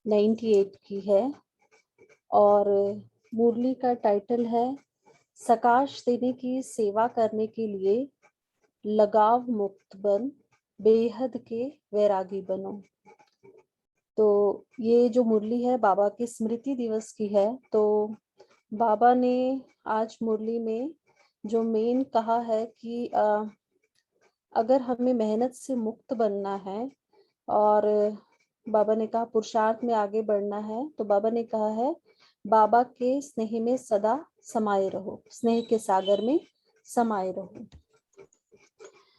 98 की है और मुरली का टाइटल है सकाश देने की सेवा करने के लिए लगाव मुक्त बन, बेहद के वैरागी बनो। तो ये जो मुरली है बाबा की स्मृति दिवस की है। तो बाबा ने आज मुरली में जो मेन कहा है कि अगर हमें मेहनत से मुक्त बनना है और बाबा ने कहा पुरुषार्थ में आगे बढ़ना है, तो बाबा ने कहा है बाबा के स्नेह में सदा समाये रहो, स्नेह के सागर में समाये रहो।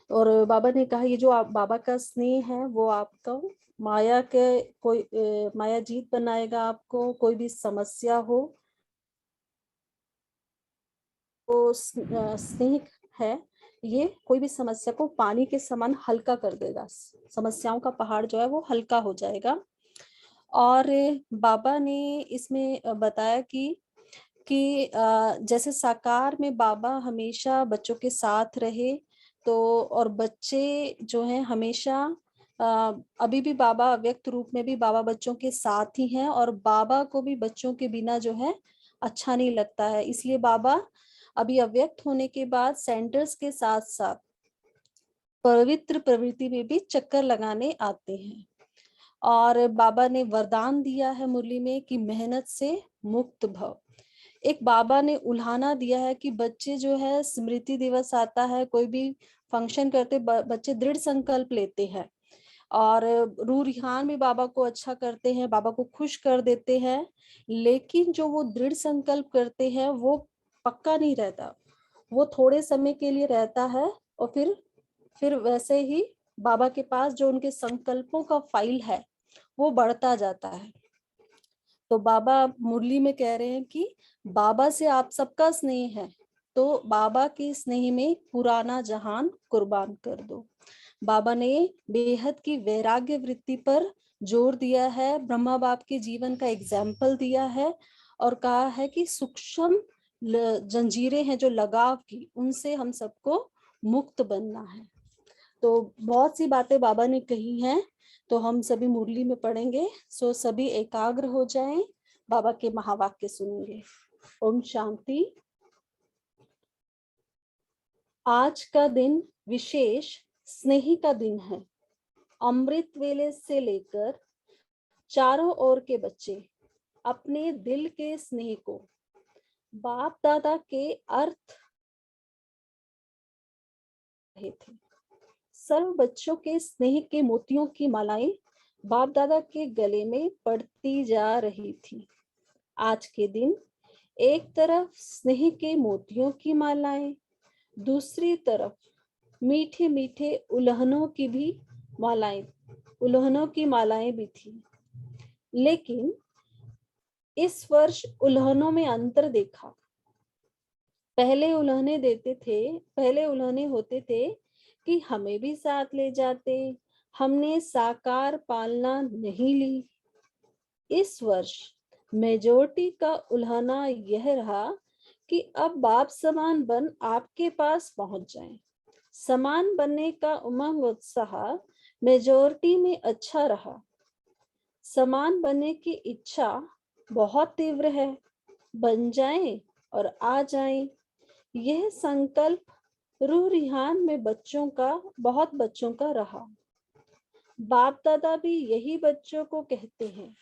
और बाबा ने कहा ये जो आप बाबा का स्नेह है वो आपको माया के माया जीत बनाएगा। आपको कोई भी समस्या हो तो स्नेह है, ये कोई भी समस्या को पानी के समान हल्का कर देगा। समस्याओं का पहाड़ जो है वो हल्का हो जाएगा। और बाबा ने इसमें बताया कि जैसे साकार में बाबा हमेशा बच्चों के साथ रहे, तो और बच्चे जो हैं हमेशा अभी भी बाबा अव्यक्त रूप में भी बाबा बच्चों के साथ ही हैं और बाबा को भी बच्चों के बिना जो है अच्छा नहीं लगता है। इसलिए बाबा अभी अव्यक्त होने के बाद सेंटर्स के साथ साथ पवित्र प्रवृत्ति में भी चक्कर लगाने आते हैं। और बाबा ने वरदान दिया है मुरली में कि मेहनत से मुक्त भव। एक बाबा ने उल्हाना दिया है कि बच्चे जो है स्मृति दिवस आता है, कोई भी फंक्शन करते बच्चे दृढ़ संकल्प लेते हैं और रूह रिहान भी बाबा को अच्छा करते हैं, बाबा को खुश कर देते हैं। लेकिन जो वो दृढ़ संकल्प करते हैं वो पक्का नहीं रहता, वो थोड़े समय के लिए रहता है और फिर वैसे ही बाबा के पास जो उनके संकल्पों का फाइल है वो बढ़ता जाता है। तो बाबा मुरली में कह रहे हैं कि बाबा से आप सबका स्नेह है, तो बाबा के स्नेह में पुराना जहान कुर्बान कर दो। बाबा ने बेहद की वैराग्य वृत्ति पर जोर दिया है, ब्रह्मा बाप के जीवन का एग्जाम्पल दिया है और कहा है कि सूक्ष्म जंजीरें हैं जो लगाव की, उनसे हम सबको मुक्त बनना है। तो बहुत सी बातें बाबा ने कही हैं, तो हम सभी मुरली में पढ़ेंगे। सो सभी एकाग्र हो जाएं, बाबा के महावाक्य सुनेंगे। ओम शांति। आज का दिन विशेष स्नेही का दिन है। अमृत वेले से लेकर चारों ओर के बच्चे अपने दिल के स्नेह को बाप दादा के अर्थ रहे थे। सर्व बच्चों के स्नेह के मोतियों की मालाएं बाप दादा के गले में पड़ती जा रही थी। आज के दिन एक तरफ स्नेह के मोतियों की मालाएं, दूसरी तरफ मीठे मीठे उल्हनों की मालाएं भी थी। लेकिन इस वर्ष उल्हनों में अंतर देखा। पहले उल्हने होते थे कि हमें भी साथ ले जाते, हमने साकार पालना नहीं ली। इस वर्ष मेजोरिटी का उल्हाना यह रहा कि अब बाप समान बन आपके पास पहुंच जाएं। समान बनने का उमंग उत्साह मेजोरिटी में अच्छा रहा। समान बनने की इच्छा बहुत तीव्र है, बन जाएं और आ जाएं। यह संकल्प रूह रिहान में बहुत बच्चों का रहा। बाप दादा भी यही बच्चों को कहते हैं,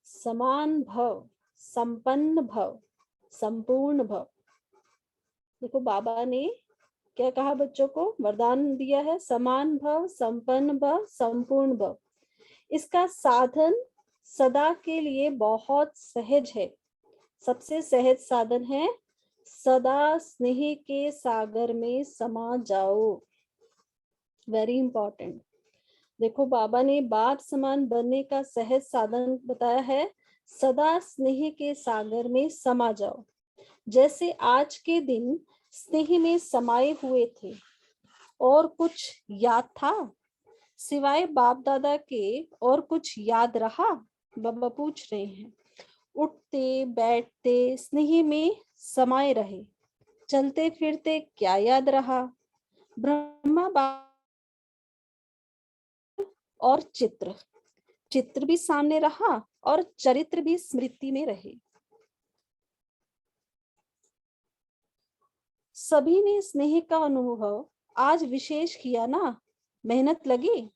समान भव, संपन्न भव, संपूर्ण भव। देखो बाबा ने क्या कहा, बच्चों को वरदान दिया है, समान भव, संपन्न भव, संपूर्ण भव। इसका साधन सदा के लिए बहुत सहज है। सबसे सहज साधन है सदा स्नेह के सागर में समा जाओ। Very important. देखो बाबा ने बाप समान बनने का सहज साधन बताया है, सदा स्नेह के सागर में समा जाओ। जैसे आज के दिन स्नेह में समाये हुए थे और कुछ याद था सिवाय बाप दादा के, और कुछ याद रहा? बाबा पूछ रहे हैं। उठते बैठते स्नेह में समाये रहे, चलते फिरते क्या याद रहा? ब्रह्मा बाप और चित्र चित्र भी सामने रहा और चरित्र भी स्मृति में रहे। सभी ने स्नेह का अनुभव आज विशेष किया ना, मेहनत लगी,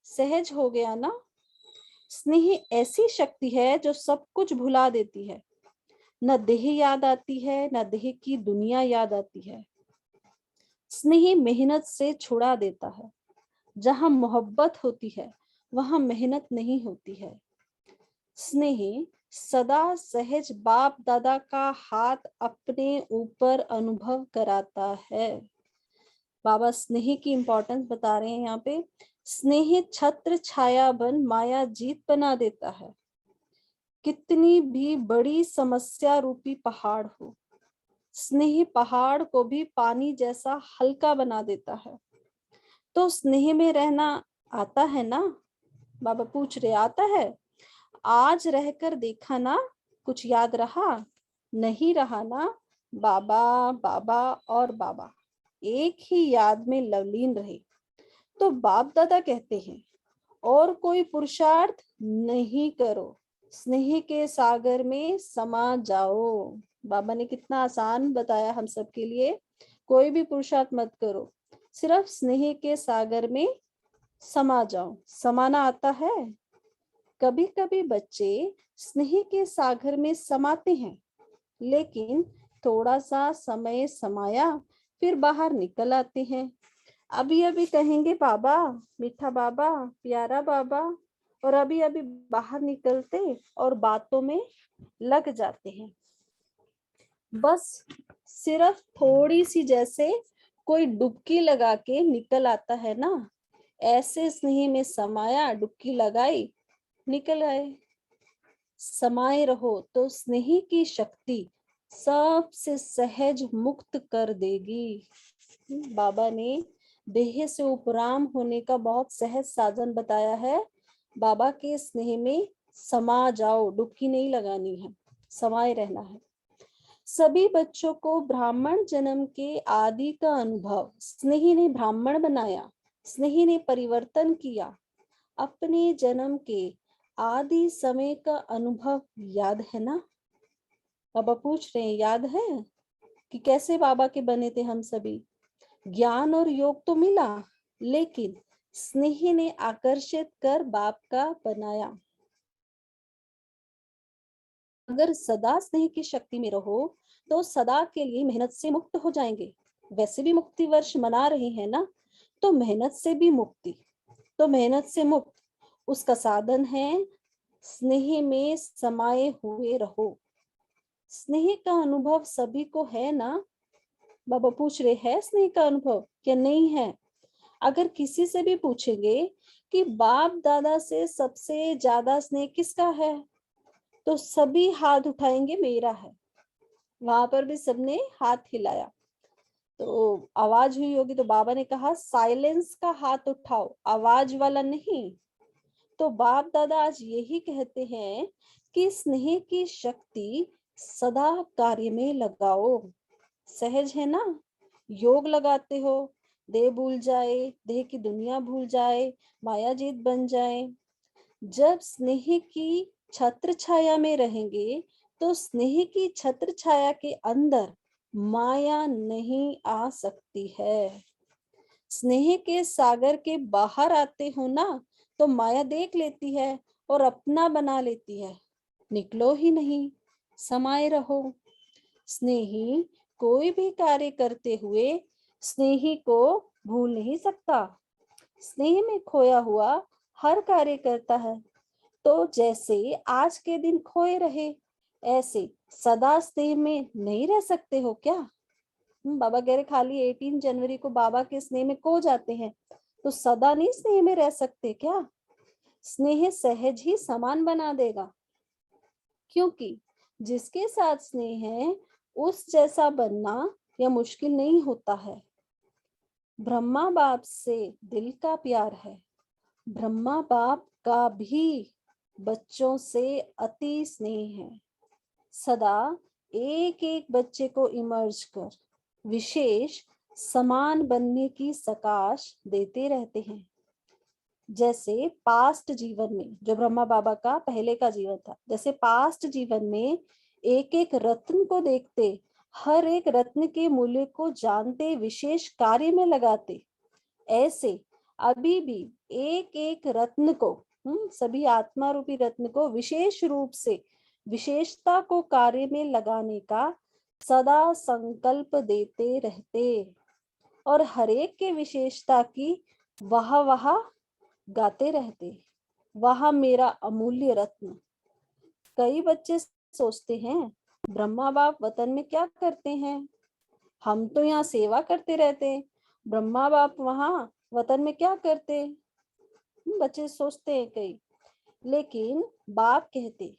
सहज हो गया ना। स्नेह ऐसी शक्ति है जो सब कुछ भुला देती है। न देह याद आती है, न देह की दुनिया याद आती है। स्नेह मेहनत से छुड़ा देता है। जहां मोहब्बत होती है वहां मेहनत नहीं होती है। स्नेह सदा सहज बाप दादा का हाथ अपने ऊपर अनुभव कराता है। बाबा स्नेह की इंपॉर्टेंस बता रहे हैं यहाँ पे। स्नेह छत्र छाया बन माया जीत बना देता है। कितनी भी बड़ी समस्या रूपी पहाड़ हो, स्नेह पहाड़ को भी पानी जैसा हल्का बना देता है। तो स्नेह में रहना आता है ना? बाबा पूछ रहे, आता है? आज रहकर देखा ना, कुछ याद रहा? नहीं रहा ना? बाबा बाबा और बाबा एक ही याद में लवलीन रहे। तो बाप दादा कहते हैं, और कोई पुरुषार्थ नहीं करो, स्नेह के सागर में समा जाओ। बाबा ने कितना आसान बताया हम सब के लिए। कोई भी पुरुषार्थ मत करो, सिर्फ स्नेह के सागर में समा जाओ। समाना आता है? कभी कभी बच्चे स्नेह के सागर में समाते हैं, लेकिन थोड़ा सा समय समाया फिर बाहर निकल आते हैं। अभी अभी कहेंगे बाबा, मीठा बाबा, प्यारा बाबा, और अभी अभी बाहर निकलते और बातों में लग जाते हैं। बस सिर्फ थोड़ी सी, जैसे कोई डुबकी लगा के निकल आता है ना, ऐसे स्नेह में समाया, डुबकी लगाई, निकल आए। समाये रहो तो स्नेह की शक्ति सबसे सहज मुक्त कर देगी। बाबा ने देह से उपराम होने का बहुत सहज साधन बताया है। बाबा के स्नेह में समा जाओ, डुबकी नहीं लगानी है, समाये रहना है। सभी बच्चों को ब्राह्मण जन्म के आदि का अनुभव स्नेह ने ब्राह्मण बनाया, स्नेह ने परिवर्तन किया। अपने जन्म के आदि समय का अनुभव याद है ना? बाबा पूछ रहे हैं, याद है कि कैसे बाबा के बने थे हम सभी? ज्ञान और योग तो मिला, लेकिन स्नेह ने आकर्षित कर बाप का बनाया। अगर सदा स्नेह की शक्ति में रहो तो सदा के लिए मेहनत से मुक्त हो जाएंगे। वैसे भी मुक्ति वर्ष मना रहे हैं ना, तो मेहनत से भी मुक्ति, तो मेहनत से मुक्त उसका साधन है स्नेह में समाये हुए रहो। स्नेह का अनुभव सभी को है ना? बाबा पूछ रहे हैं, स्नेह का अनुभव क्या नहीं है? अगर किसी से भी पूछेंगे कि बाप दादा से सबसे ज्यादा स्नेह किसका है, तो सभी हाथ उठाएंगे, मेरा है। वहां पर भी सबने हाथ हिलाया, तो आवाज हुई होगी, तो बाबा ने कहा साइलेंस का हाथ उठाओ, आवाज वाला नहीं। तो बाप दादा आज यही कहते हैं कि स्नेह की शक्ति सदा कार्य में लगाओ। सहज है ना? योग लगाते हो, देह भूल जाए, देह की दुनिया भूल जाए, माया जीत बन जाए। जब स्नेह की छत्र छाया में रहेंगे तो स्नेह की छत्र छाया के अंदर माया नहीं आ सकती है। स्नेह के सागर के बाहर आते हो ना, तो माया देख लेती है और अपना बना लेती है। निकलो ही नहीं, समाये रहो। स्नेही कोई भी कार्य करते हुए स्नेही को भूल नहीं सकता। स्नेह में खोया हुआ हर कार्य करता है। तो जैसे आज के दिन खोए रहे, ऐसे सदा स्नेह में नहीं रह सकते हो क्या? बाबा कह रहे खाली 18 जनवरी को बाबा के स्नेह में खो जाते हैं, तो सदा नहीं स्नेह में रह सकते क्या? स्नेह सहज ही समान बना देगा, क्योंकि जिसके साथ स्नेह है उस जैसा बनना या मुश्किल नहीं होता है। ब्रह्मा बाप से दिल का प्यार है। ब्रह्मा बाप का भी बच्चों से अति स्नेह है। सदा एक एक बच्चे को इमर्ज कर विशेष समान बनने की सकाश देते रहते हैं। जैसे पास्ट जीवन में, जो ब्रह्मा बाबा का पहले का जीवन था, जैसे पास्ट जीवन में एक एक रत्न को देखते, हर एक रत्न के मूल्य को जानते, विशेष कार्य में लगाते, ऐसे अभी भी एक एक रत्न को, सभी आत्मा रूपी रत्न को विशेष रूप से विशेषता को कार्य में लगाने का सदा संकल्प देते रहते, और हर एक के विशेषता की वाह वाह गाते रहते, वह मेरा अमूल्य रत्न। कई बच्चे सोचते हैं, ब्रह्मा बाप वतन में क्या करते हैं, हम तो यहाँ सेवा करते रहते, ब्रह्मा बाप वहां वतन में क्या करते, बच्चे सोचते हैं कई। लेकिन बाप कहते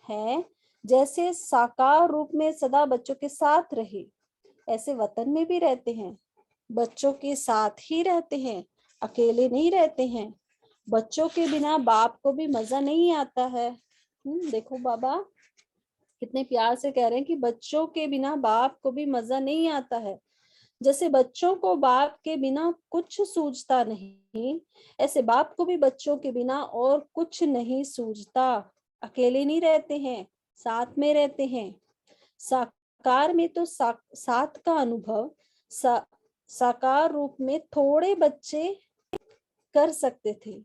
हैं, जैसे साकार रूप में सदा बच्चों के साथ रहे, ऐसे वतन में भी रहते हैं, बच्चों के साथ ही रहते हैं, अकेले नहीं रहते हैं। बच्चों के बिना बाप को भी मजा नहीं आता है। देखो बाबा कितने प्यार से कह रहे हैं कि बच्चों के बिना बाप को भी मजा नहीं आता है। जैसे बच्चों को बाप के बिना कुछ सूझता नहीं, ऐसे बाप को भी बच्चों के बिना और कुछ नहीं सूझता। अकेले नहीं रहते हैं, साथ में रहते हैं। साकार में तो साथ का अनुभव साकार रूप में थोड़े बच्चे कर सकते थे,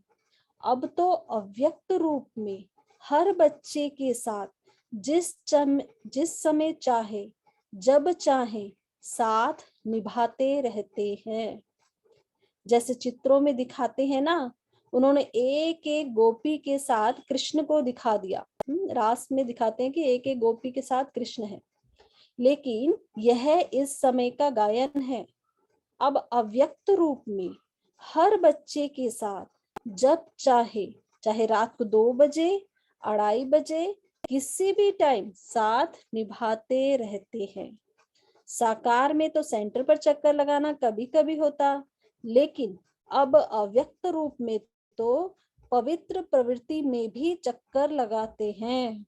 अब तो अव्यक्त रूप में हर बच्चे के साथ जिस समय चाहे जब चाहे साथ निभाते रहते हैं। जैसे चित्रों में दिखाते हैं ना, उन्होंने एक एक गोपी के साथ कृष्ण को दिखा दिया। रास में दिखाते हैं कि एक एक गोपी के साथ कृष्ण है, लेकिन यह इस समय का गायन है। अब अव्यक्त रूप में हर बच्चे के साथ जब चाहे, चाहे रात को 2 बजे, 2:30 बजे, किसी भी टाइम साथ निभाते रहते हैं। साकार में तो सेंटर पर चक्कर लगाना कभी कभी होता, लेकिन अब अव्यक्त रूप में तो पवित्र प्रवृत्ति में भी चक्कर लगाते हैं।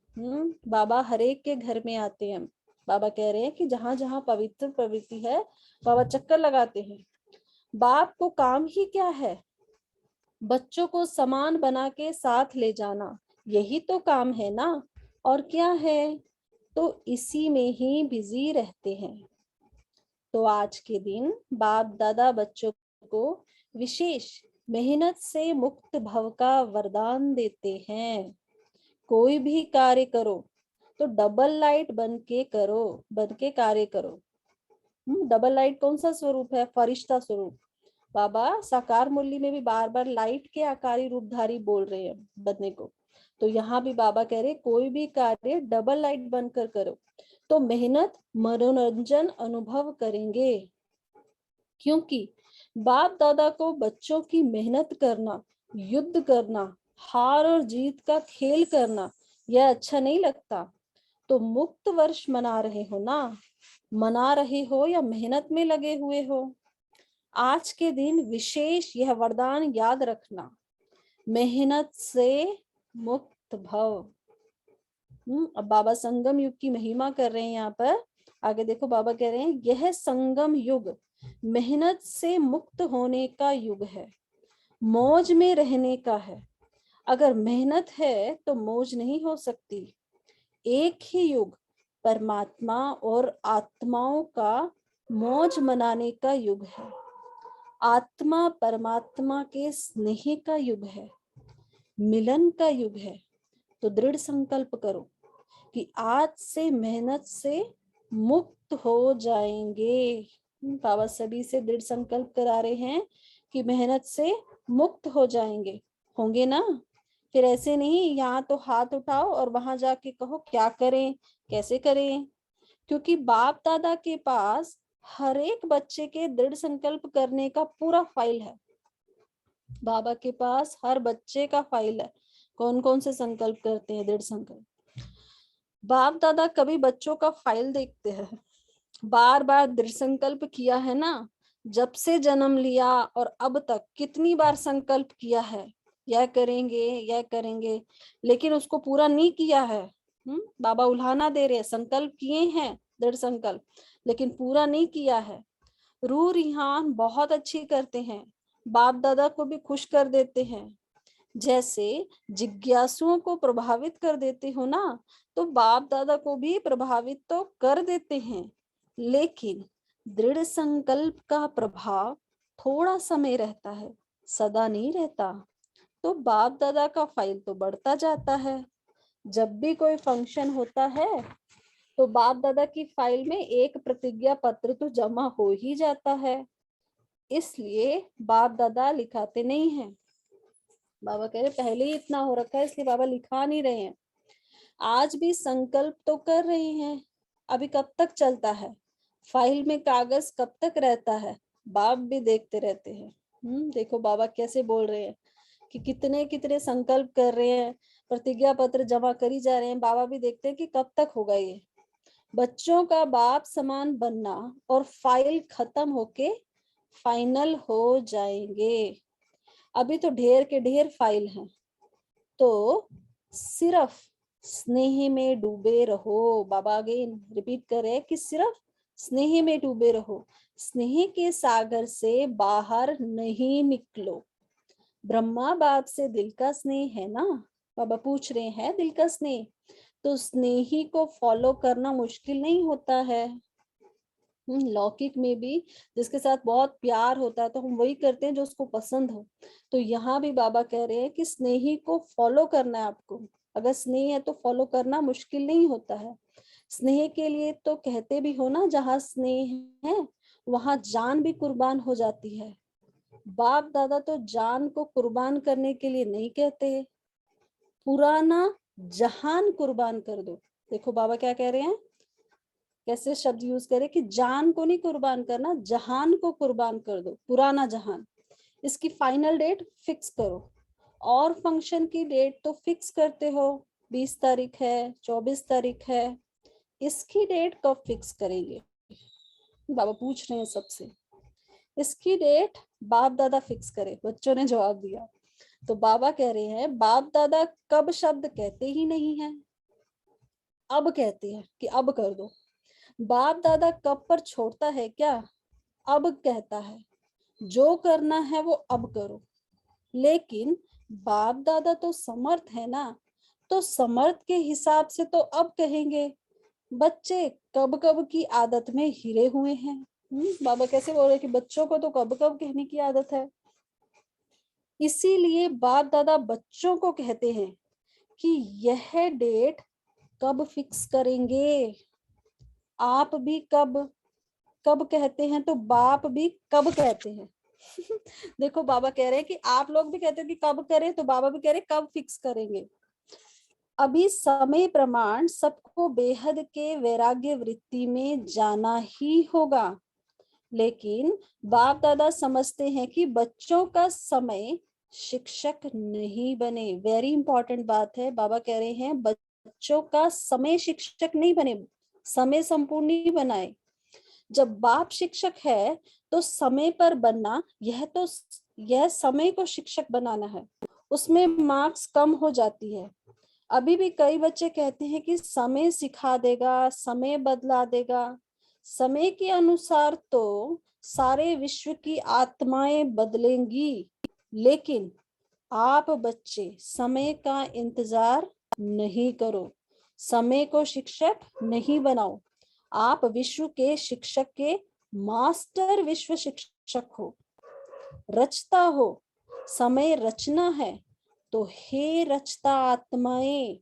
बाबा हरेक के घर में आते हैं। बाबा कह रहे हैं कि जहां जहां पवित्र प्रवृत्ति है, बाबा चक्कर लगाते हैं। बाप को काम ही क्या है, बच्चों को समान बना के साथ ले जाना, यही तो काम है ना, और क्या है। तो इसी में ही बिजी रहते हैं। तो आज के दिन बाप दादा बच्चों को विशेष मेहनत से मुक्त भव का वरदान देते हैं। कोई भी कार्य करो तो डबल लाइट बन के करो, बन के कार्य करो। डबल लाइट कौन सा स्वरूप है, फरिश्ता स्वरूप। बाबा साकार मुरली में भी बार बार लाइट के आकारी रूपधारी बोल रहे हैं बनने को। तो यहाँ भी बाबा कह रहे कोई भी कार्य डबल लाइट बनकर करो तो मेहनत मनोरंजन अनुभव करेंगे। क्योंकि बाप दादा को बच्चों की मेहनत करना, युद्ध करना, हार और जीत का खेल करना, यह अच्छा नहीं लगता। तो मुक्त वर्ष मना रहे हो ना, मना रहे हो या मेहनत में लगे हुए हो, आज के दिन विशेष यह वरदान याद रखना, मेहनत से मुक्त भव। अब बाबा संगम युग की महिमा कर रहे हैं यहाँ पर। आगे देखो बाबा कह रहे हैं, यह संगम युग मेहनत से मुक्त होने का युग है, मौज में रहने का है। अगर मेहनत है तो मौज नहीं हो सकती। एक ही युग परमात्मा और आत्माओं का मौज मनाने का युग है। आत्मा परमात्मा के स्नेह का युग है, मिलन का युग है। तो दृढ़ संकल्प करो कि आज से मेहनत से मुक्त हो जाएंगे। बाबा सभी से दृढ़ संकल्प करा रहे हैं कि मेहनत से मुक्त हो जाएंगे, होंगे ना। फिर ऐसे नहीं यहाँ तो हाथ उठाओ और वहां जाके कहो क्या करें, कैसे करें। क्योंकि बाप दादा के पास हर एक बच्चे के दृढ़ संकल्प करने का पूरा फाइल है। बाबा के पास हर बच्चे का फाइल है, कौन कौन से संकल्प करते हैं दृढ़ संकल्प। बाप दादा कभी बच्चों का फाइल देखते हैं, बार बार दृढ़ संकल्प किया है ना, जब से जन्म लिया और अब तक कितनी बार संकल्प किया है, यह करेंगे यह करेंगे, लेकिन उसको पूरा नहीं किया है। बाबा उल्हाना दे रहे, संकल्प किए हैं दृढ़ संकल्प, लेकिन पूरा नहीं किया है। रूह रिहान बहुत अच्छी करते हैं, बाप दादा को भी खुश कर देते हैं। जैसे जिज्ञासुओं को प्रभावित कर देते हो ना, तो बाप दादा को भी प्रभावित तो कर देते हैं, लेकिन दृढ़ संकल्प का प्रभाव थोड़ा समय रहता है, सदा नहीं रहता। तो बाप दादा का फाइल तो बढ़ता जाता है। जब भी कोई फंक्शन होता है तो बाप दादा की फाइल में एक प्रतिज्ञा पत्र तो जमा हो ही जाता है, इसलिए बाप दादा लिखाते नहीं हैं। बाबा कह रहे पहले ही इतना हो रखा है, इसलिए बाबा लिखा नहीं रहे हैं। आज भी संकल्प तो कर रहे हैं, अभी कब तक चलता है, फाइल में कागज कब तक रहता है, बाप भी देखते रहते हैं। देखो बाबा कैसे बोल रहे हैं कि कितने कितने संकल्प कर रहे हैं, प्रतिज्ञा पत्र जमा करी जा रहे हैं, बाबा भी देखते हैं कि कब तक होगा ये। बच्चों का बाप समान बनना और फाइल खत्म होके फाइनल हो जाएंगे। अभी तो ढेर के ढेर फाइल हैं, तो सिर्फ स्नेह में डूबे रहो। बाबा अगेन रिपीट करे कि सिर्फ स्नेह में डूबे रहो, स्नेह के सागर से बाहर नहीं निकलो। ब्रह्मा बाप से दिल का स्नेह है ना, बाबा पूछ रहे हैं दिल का स्नेह, तो स्नेही को फॉलो करना मुश्किल नहीं होता है। लौकिक में भी जिसके साथ बहुत प्यार होता है तो हम वही करते हैं जो उसको पसंद हो। तो यहाँ भी बाबा कह रहे हैं कि स्नेही को फॉलो करना है आपको। अगर स्नेह है तो फॉलो करना मुश्किल नहीं होता है। स्नेह के लिए तो कहते भी हो ना, जहाँ स्नेह है वहां जान भी कुर्बान हो जाती है। बाप दादा तो जान को कुर्बान करने के लिए नहीं कहते, पुराना जहान कुर्बान कर दो। देखो बाबा क्या कह रहे हैं, कैसे शब्द यूज करें कि जान को नहीं कुर्बान करना, जहान को कुर्बान कर दो, पुराना जहान। इसकी फाइनल डेट फिक्स करो। और फंक्शन की डेट तो फिक्स करते हो, 20 तारीख है, 24 तारीख है, इसकी डेट कब फिक्स करेंगे? बाबा पूछ रहे हैं सबसे। इसकी डेट बाप दादा फिक्स करे, बच्चों ने जवाब दिया। तो बाबा कह रहे हैं बाप दादा कब शब्द कहते ही नहीं है, अब कहते हैं कि अब कर दो। बाप दादा कब पर छोड़ता है क्या, अब कहता है जो करना है वो अब करो। लेकिन बाप दादा तो समर्थ है ना, तो समर्थ के हिसाब से तो अब कहेंगे। बच्चे कब कब की आदत में हिरे हुए हैं। बाबा कैसे बोल रहे कि बच्चों को तो कब कब कहने की आदत है। इसीलिए बाप दादा बच्चों को कहते हैं कि यह डेट कब फिक्स करेंगे। आप भी कब कब कहते हैं तो बाप भी कब कहते हैं। देखो बाबा कह रहे हैं कि आप लोग भी कहते हैं कि कब करें, तो बाबा भी कह रहे हैं कब फिक्स करेंगे। अभी समय प्रमाण सबको बेहद के वैराग्य वृत्ति में जाना ही होगा, लेकिन बाप दादा समझते हैं कि बच्चों का समय शिक्षक नहीं बने। वेरी इंपॉर्टेंट बात है, बाबा कह रहे हैं बच्चों का समय शिक्षक नहीं बने, समय संपूर्ण नहीं बनाए। जब बाप शिक्षक है तो समय पर बनना, यह समय को शिक्षक बनाना है, उसमें मार्क्स कम हो जाती है। अभी भी कई बच्चे कहते हैं कि समय सिखा देगा, समय बदला देगा। समय के अनुसार तो सारे विश्व की आत्माएं बदलेंगी, लेकिन आप बच्चे समय का इंतजार नहीं करो, समय को शिक्षक नहीं बनाओ। आप विश्व के शिक्षक के मास्टर विश्व शिक्षक हो, रचता हो। समय रचना है, तो हे रचता आत्माएं,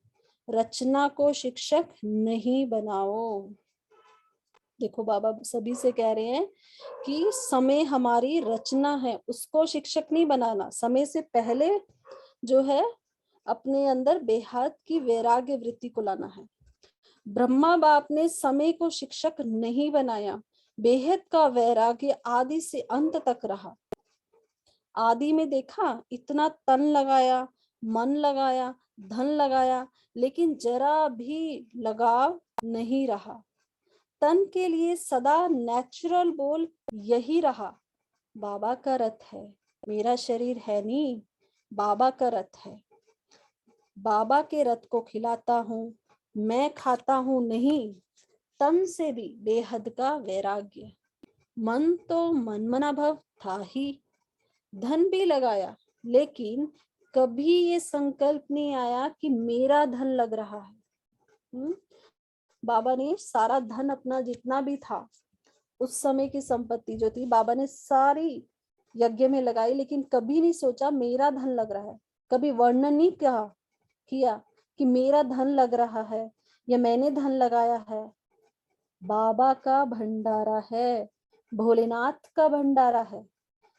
रचना को शिक्षक नहीं बनाओ। देखो बाबा सभी से कह रहे हैं कि समय हमारी रचना है, उसको शिक्षक नहीं बनाना। समय से पहले जो है अपने अंदर बेहद की वैराग्य वृत्ति को लाना है। ब्रह्मा बाप ने समय को शिक्षक नहीं बनाया, बेहद का वैराग्य आदि से अंत तक रहा। आदि में देखा इतना तन लगाया, मन लगाया, धन लगाया, लेकिन जरा भी लगाव नहीं रहा। तन के लिए सदा नेचुरल बोल यही रहा, बाबा का रथ है, मेरा शरीर है नहीं, बाबा का रथ है। बाबा के रथ को खिलाता हूँ, मैं खाता हूँ नहीं। तन से भी बेहद का वैराग्य। मन तो मनमना भव था ही, धन भी लगाया, लेकिन कभी ये संकल्प नहीं आया कि मेरा धन लग रहा है। बाबा ने सारा धन अपना जितना भी था, उस समय की संपत्ति जो थी, बाबा ने सारी यज्ञ में लगाई, लेकिन कभी नहीं सोचा मेरा धन लग रहा है। कभी वर्णन नहीं किया कि मेरा धन लग रहा है या मैंने धन लगाया है। बाबा का भंडारा है, भोलेनाथ का भंडारा है।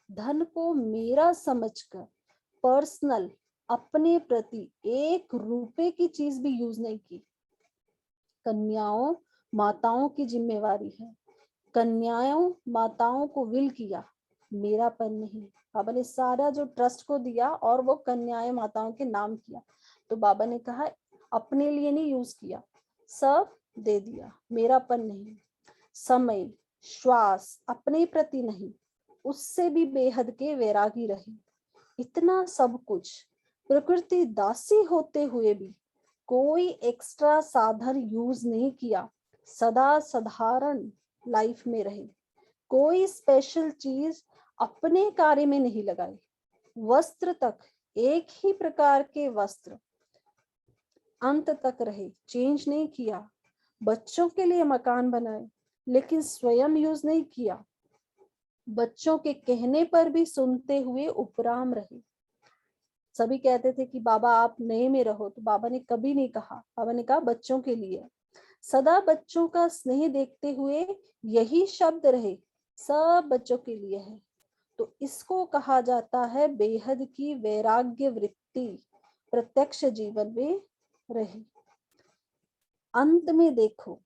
धन को मेरा समझकर पर्सनल अपने प्रति 1 रुपए की चीज भी यूज नहीं की। कन्याओं माताओं की जिम्मेवारी है, कन्याओं माताओं को विल किया, मेरापन नहीं। बाबा ने सारा जो ट्रस्ट को दिया और वो कन्याएं माताओं के नाम किया। तो बाबा ने कहा अपने लिए नहीं यूज किया, सब दे दिया, मेरापन नहीं। समय श्वास अपने प्रति नहीं, उससे भी बेहद के वैरागी रहे। इतना सब कुछ प्रकृति दासी होते हुए भी कोई एक्स्ट्रा साधन यूज नहीं किया, सदा साधारण लाइफ में रहे। कोई स्पेशल चीज अपने कार्य में नहीं लगाई। वस्त्र तक एक ही प्रकार के वस्त्र अंत तक रहे, चेंज नहीं किया। बच्चों के लिए मकान बनाए, लेकिन स्वयं यूज नहीं किया। बच्चों के कहने पर भी सुनते हुए उपराम रहे। सभी कहते थे कि बाबा आप नए में रहो, तो बाबा ने कभी नहीं कहा। बाबा ने कहा बच्चों के लिए, सदा बच्चों का स्नेह देखते हुए यही शब्द रहे, सब बच्चों के लिए है। तो इसको कहा जाता है बेहद की वैराग्य वृत्ति प्रत्यक्ष जीवन में रही। अंत में देखो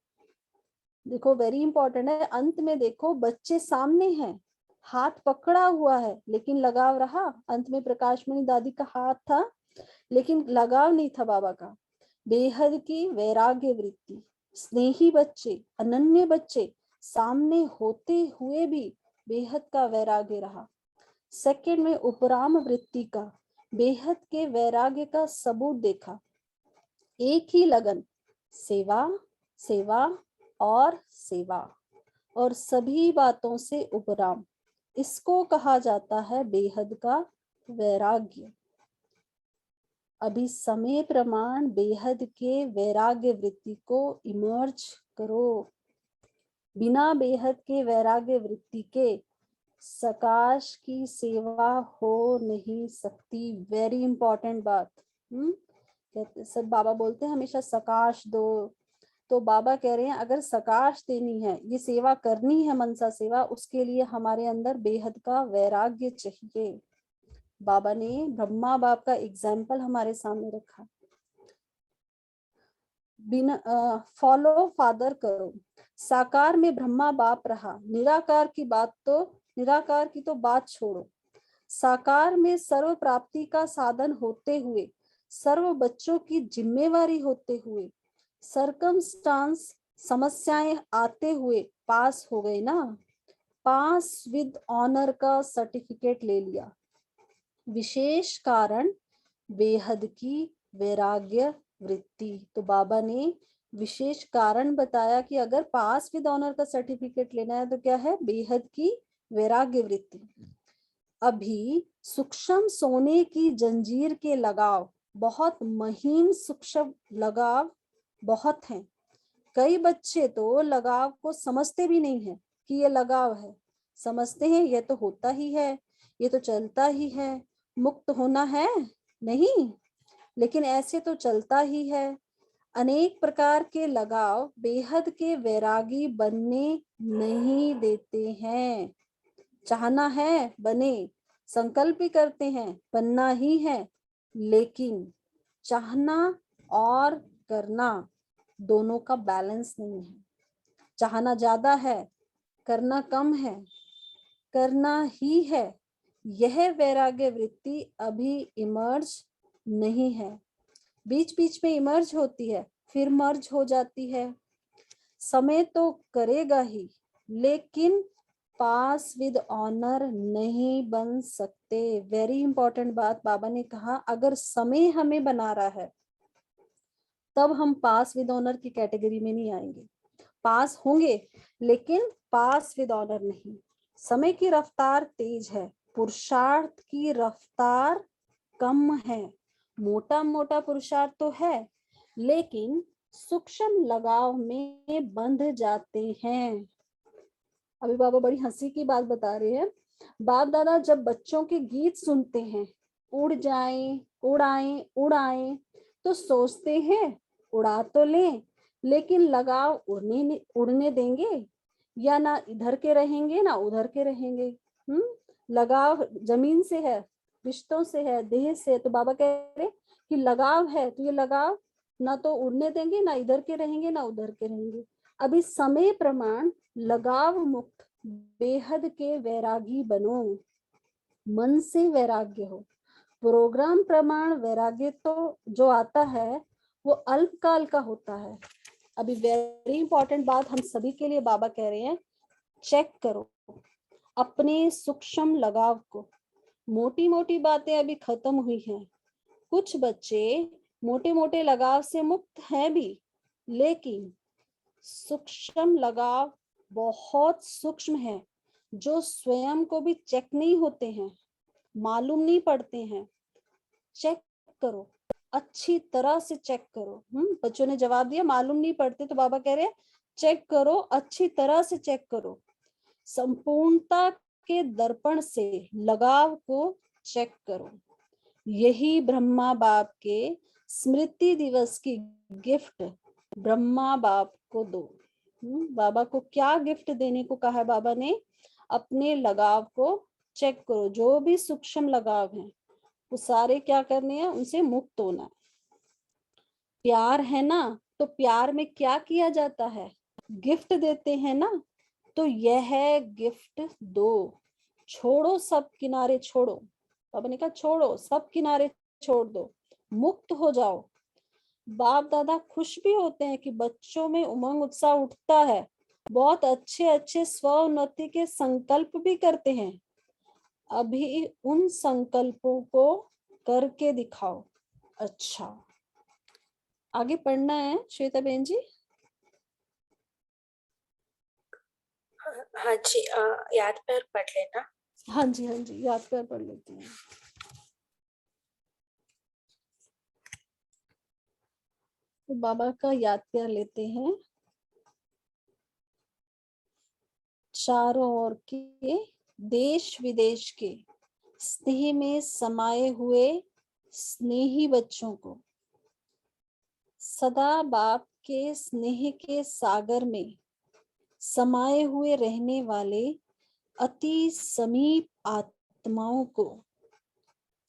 वेरी इंपॉर्टेंट है, अंत में देखो बच्चे सामने हैं, हाथ पकड़ा हुआ है, लेकिन लगाव रहा। अंत में प्रकाशमणि दादी का हाथ था, लेकिन लगाव नहीं था बाबा का। बेहद की वैराग्य वृत्ति, स्नेही बच्चे, अनन्य बच्चे सामने होते हुए भी बेहद का वैराग्य रहा। सेकंड में उपराम वृत्ति का, बेहद के वैराग्य का सबूत देखा। एक ही लगन, सेवा सेवा और सेवा, और सभी बातों से उपराम, इसको कहा जाता है बेहद का वैराग्य। अभी समय प्रमाण बेहद के वैराग्य वृत्ति को इमर्ज करो। बिना बेहद के वैराग्य वृत्ति के सकाश की सेवा हो नहीं सकती। वेरी इंपॉर्टेंट बात। कहते सब बाबा बोलते हैं हमेशा सकाश दो, तो बाबा कह रहे हैं अगर सकाश देनी है, ये सेवा करनी है मनसा सेवा, उसके लिए हमारे अंदर बेहद का वैराग्य चाहिए। बाबा ने ब्रह्मा बाप का एग्जाम्पल हमारे सामने रखा। बिना फॉलो फादर करो। साकार में ब्रह्मा बाप रहा, निराकार की तो बात छोड़ो। साकार में सर्व प्राप्ति का साधन होते हुए, सर्व बच्चों की जिम्मेवारी होते हुए, सरकमस्टांस समस्याएं आते हुए पास हो गए ना, पास विद ऑनर का सर्टिफिकेट ले लिया। विशेष कारण बेहद की वैराग्य वृत्ति। तो बाबा ने विशेष कारण बताया कि अगर पास विद ऑनर का सर्टिफिकेट लेना है तो क्या है, बेहद की वैराग्य वृत्ति। अभी सूक्ष्म सोने की जंजीर के लगाव, बहुत महीन सूक्ष्म लगाव बहुत हैं। कई बच्चे तो लगाव को समझते भी नहीं है कि ये लगाव है, समझते हैं ये तो होता ही है, ये तो चलता ही है, मुक्त होना है नहीं, लेकिन ऐसे तो चलता ही है। अनेक प्रकार के लगाव बेहद के वैरागी बनने नहीं देते हैं। चाहना है बने, संकल्प भी करते हैं बनना ही है, लेकिन चाहना और करना दोनों का बैलेंस नहीं है। चाहना ज्यादा है, करना कम है, करना ही है, यह वैराग्य वृत्ति अभी इमर्ज नहीं है। बीच बीच में इमर्ज होती है, फिर मर्ज हो जाती है। समय तो करेगा ही, लेकिन पास विद ऑनर नहीं बन सकते। वेरी इंपॉर्टेंट बात बाबा ने कहा, अगर समय हमें बना रहा है तब हम पास विद ऑनर की कैटेगरी में नहीं आएंगे। पास होंगे लेकिन पास विद ऑनर नहीं। समय की रफ्तार तेज है, पुरुषार्थ की रफ्तार कम है। मोटा मोटा पुरुषार्थ तो है, लेकिन सूक्ष्म लगाव में बंध जाते हैं। अभी बाबा बड़ी हंसी की बात बता रहे हैं। बाप दादा जब बच्चों के गीत सुनते हैं, उड़ जाएं, उड़ाएं उड़ाएं, तो सोचते हैं उड़ा तो लें, लेकिन लगाव उड़ने देंगे, या ना इधर के रहेंगे ना उधर के रहेंगे। लगाव जमीन से है, रिश्तों से है, देह से। तो बाबा कह रहे कि लगाव है, तो ये लगाव ना तो उड़ने देंगे, ना इधर के रहेंगे ना उधर के रहेंगे। अभी समय प्रमाण लगाव मुक्त बेहद के वैरागी बनो, मन से वैराग्य हो। प्रोग्राम प्रमाण वैराग्य तो जो आता है वो अल्पकाल का होता है। अभी वेरी इंपॉर्टेंट बात हम सभी के लिए बाबा कह रहे हैं, चेक करो अपने सूक्ष्म लगाव को। मोटी मोटी बातें अभी खत्म हुई हैं। कुछ बच्चे मोटे मोटे लगाव से मुक्त हैं भी, लेकिन सूक्ष्म लगाव बहुत सूक्ष्म है, जो स्वयं को भी चेक नहीं होते हैं, मालूम नहीं पड़ते हैं। चेक करो, अच्छी तरह से चेक करो। बच्चों ने जवाब दिया मालूम नहीं पड़ते, तो बाबा कह रहे हैं चेक करो, अच्छी तरह से चेक करो। संपूर्णता के दर्पण से लगाव को चेक करो। यही ब्रह्मा बाप के स्मृति दिवस की गिफ्ट ब्रह्मा बाप को दो। बाबा को क्या गिफ्ट देने को कहा है बाबा ने? अपने लगाव को चेक करो। जो भी सूक्ष्म लगाव हैं वो सारे क्या करने हैं? उनसे मुक्त होना है। प्यार है ना, तो प्यार में क्या किया जाता है? गिफ्ट देते हैं ना, तो यह गिफ्ट दो। छोड़ो सब किनारे छोड़ो। बाबा ने कहा छोड़ो सब किनारे छोड़ दो, मुक्त हो जाओ। बाप दादा खुश भी होते हैं कि बच्चों में उमंग उत्साह उठता है, बहुत अच्छे अच्छे स्व उन्नति के संकल्प भी करते हैं। अभी उन संकल्पों को करके दिखाओ। अच्छा, आगे पढ़ना है श्वेता बहन जी? हाँ जी, याद पर पढ़ लेना। हाँ जी हाँ जी, याद कर पढ़ लेते हैं। तो बाबा का याद कर लेते हैं। चारों ओर के देश विदेश के स्नेह में समाये हुए स्नेही बच्चों को, सदा बाप के स्नेह के सागर में समाये हुए रहने वाले अति समीप आत्माओं को,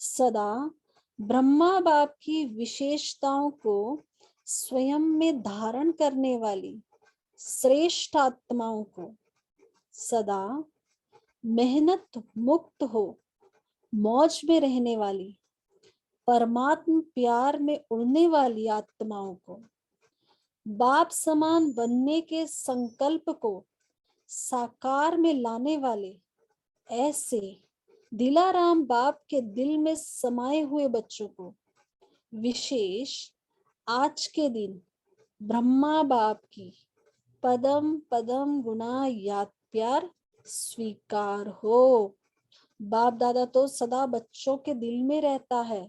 सदा ब्रह्मा बाप की विशेषताओं को स्वयं में धारण करने वाली श्रेष्ठ आत्माओं को, सदा मेहनत मुक्त हो मौज में रहने वाली परमात्म प्यार में उड़ने वाली आत्माओं को, बाप समान बनने के संकल्प को साकार में लाने वाले ऐसे दिलाराम बाप के दिल में समाये हुए बच्चों को विशेष आज के दिन ब्रह्मा बाप की पदम पदम गुना याद प्यार स्वीकार हो। बाप दादा तो सदा बच्चों के दिल में रहता है,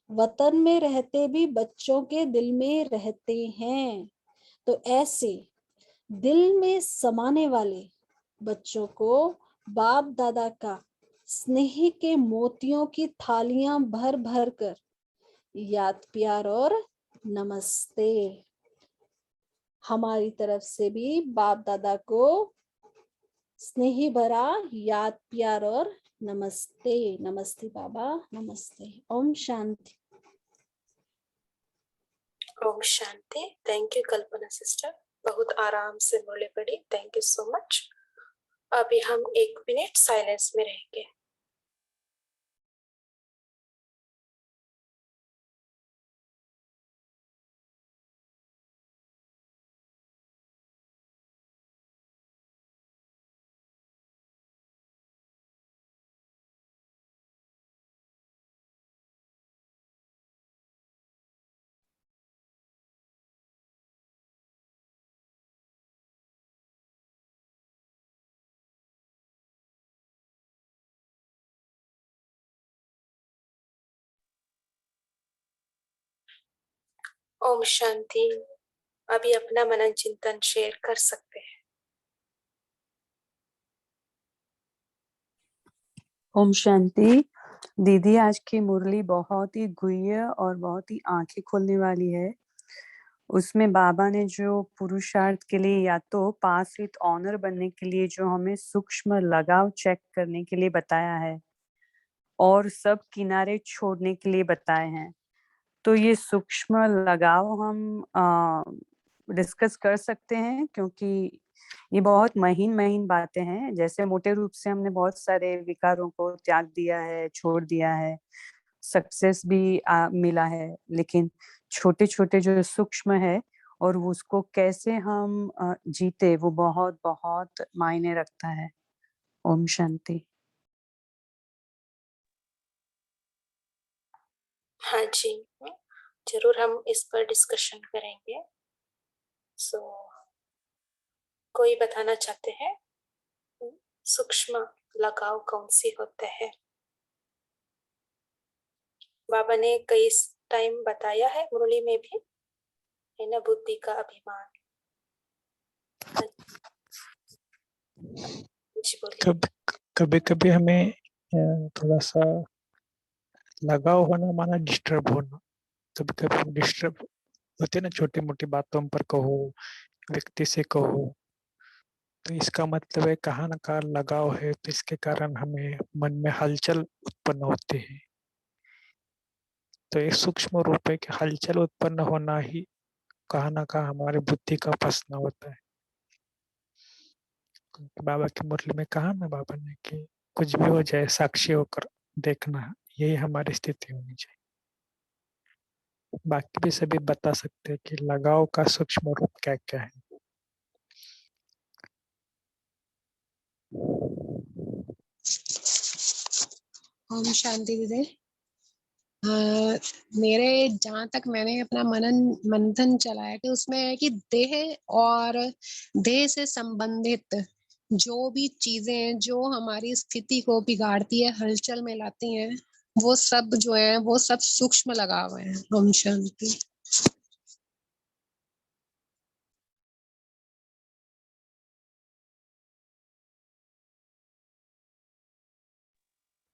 वतन में रहते भी बच्चों के दिल में रहते हैं। तो ऐसे दिल में समाने वाले बच्चों को बाप दादा का स्नेह के मोतियों की थालियां भर भर कर याद प्यार और नमस्ते। हमारी तरफ से भी बाप दादा को स्नेही भरा याद प्यार और नमस्ते। नमस्ते बाबा, नमस्ते। Om Shanti. Om Shanti. Thank you Kalpana sister, बहुत आराम से बोले पड़ी। Thank you so much. अभी हम 1 मिनट साइलेंस में रहेंगे। ओम शांति। अभी अपना मनन चिंतन शेयर कर सकते हैं। ओम शांति। दीदी, आज की मुरली बहुत ही गुह्य और बहुत ही आंखें खोलने वाली है। उसमें बाबा ने जो पुरुषार्थ के लिए या तो पास विद ऑनर बनने के लिए जो हमें सूक्ष्म लगाव चेक करने के लिए बताया है और सब किनारे छोड़ने के लिए बताए हैं। तो ये सूक्ष्म लगाव हम डिस्कस कर सकते हैं, क्योंकि ये बहुत महीन बातें हैं। जैसे मोटे रूप से हमने बहुत सारे विकारों को त्याग दिया है, छोड़ दिया है, सक्सेस भी मिला है, लेकिन छोटे छोटे जो सूक्ष्म है और उसको कैसे हम जीते, वो बहुत बहुत मायने रखता है। ओम शांति। हाँ जी, जरूर हम इस पर डिस्कशन करेंगे। सो कोई बताना चाहते हैं सूक्ष्म लगाव कौन सी होते हैं? बाबा ने कई टाइम बताया है मुरली में भी, है ना, बुद्धि का अभिमान। जी बोलिए। कभी कभी हमें थोड़ा सा लगाव होना माना डिस्टर्ब होना। कभी कभी डिस्टर्ब होते ना, छोटी मोटी बातों पर कहो, व्यक्ति से कहो, तो इसका मतलब है कहाँ ना कहाँ लगाव है, तो इसके कारण हमें मन में हलचल उत्पन्न होती है। तो एक सूक्ष्म रूप है कि हलचल उत्पन्न होना ही कहाँ ना कहाँ हमारे बुद्धि का फंसना होता है। बाबा की मुरली में कहा ना बाबा ने कि कुछ भी हो जाए साक्षी होकर देखना, यही हमारी स्थिति होनी चाहिए। बाकी भी सभी बता सकते हैं कि लगाव का सूक्ष्म रूप क्या क्या है। ओम शांति दीदी। मेरे जहाँ तक मैंने अपना मंथन चलाया कि उसमें है कि देह और देह से संबंधित जो भी चीजें हैं जो हमारी स्थिति को बिगाड़ती है, हलचल में लाती हैं, वो सब जो है वो सब सूक्ष्म लगाव है। ओम शांति।